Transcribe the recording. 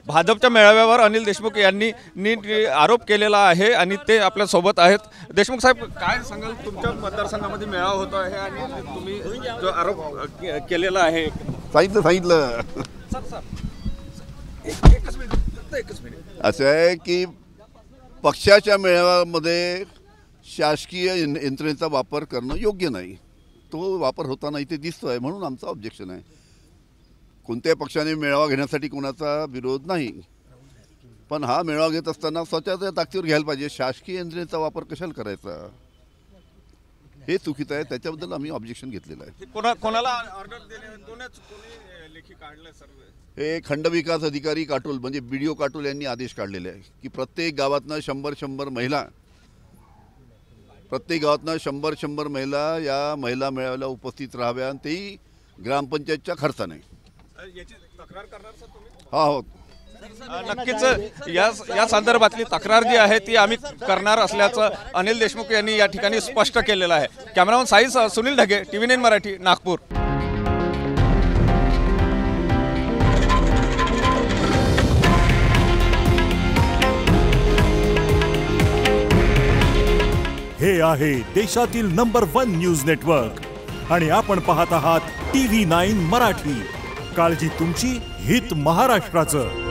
भाजपच्या मेळाव्यावर अनिल देशमुख यांनी नीट आरोप केलेला आहे आणि ते आपल्या सोबत आहेत। देशमुख साहेब, काय सांगाल? तुमच्या मतदारसंघामध्ये मेळावा होतो आहे आणि तुम्ही जो आरोप केलेला आहे। सांगितलं एकच मिनिट असं आहे की पक्षाच्या मेळाव्यामध्ये शासकीय यंत्रणेचा वापर करणं योग्य नाही। तो वापर होताना इथे दिसतोय, म्हणून आमचं ऑब्जेक्शन आहे। कोणत्याही पक्षाने मेळावा घेण्यासाठी कोणाचा विरोध नाही, पण हा मेळावा घेत असताना स्वतःच्या ताकदीवर घ्यायला पाहिजे। शासकीय यंत्रणेचा वापर कशाला करायचा, हे चुकीचं आहे। त्याच्याबद्दल आम्ही ऑब्जेक्शन घेतलेलं आहे। कोणाला ऑर्डर कोणी लेखी काढलं सर? हे खंडविकास अधिकारी काटोल म्हणजे BDO काटोल यांनी आदेश काढलेले आहे की प्रत्येक गावातनं 100 महिला, प्रत्येक गावातनं 100 महिला या महिला मेळाव्याला उपस्थित राहाव्या, आणि तेही ग्रामपंचायतच्या खर्चाने। याची तक्रार करणार सर तुम्ही? हा हो, नक्कीच या संदर्भातली तक्रार जी आहे ती आम्ही करणार असल्याचं अनिल देशमुख यांनी या ठिकाणी स्पष्ट केलेलं आहे। Cameraman Sai Sunil Dhage, TV9 Marathi, Nagpur. हे आहे देशातील नंबर 1 न्यूज नेटवर्क आणि आपण पाहत आहात TV9 मराठी। काळजी तुमची, हित महाराष्ट्राचं।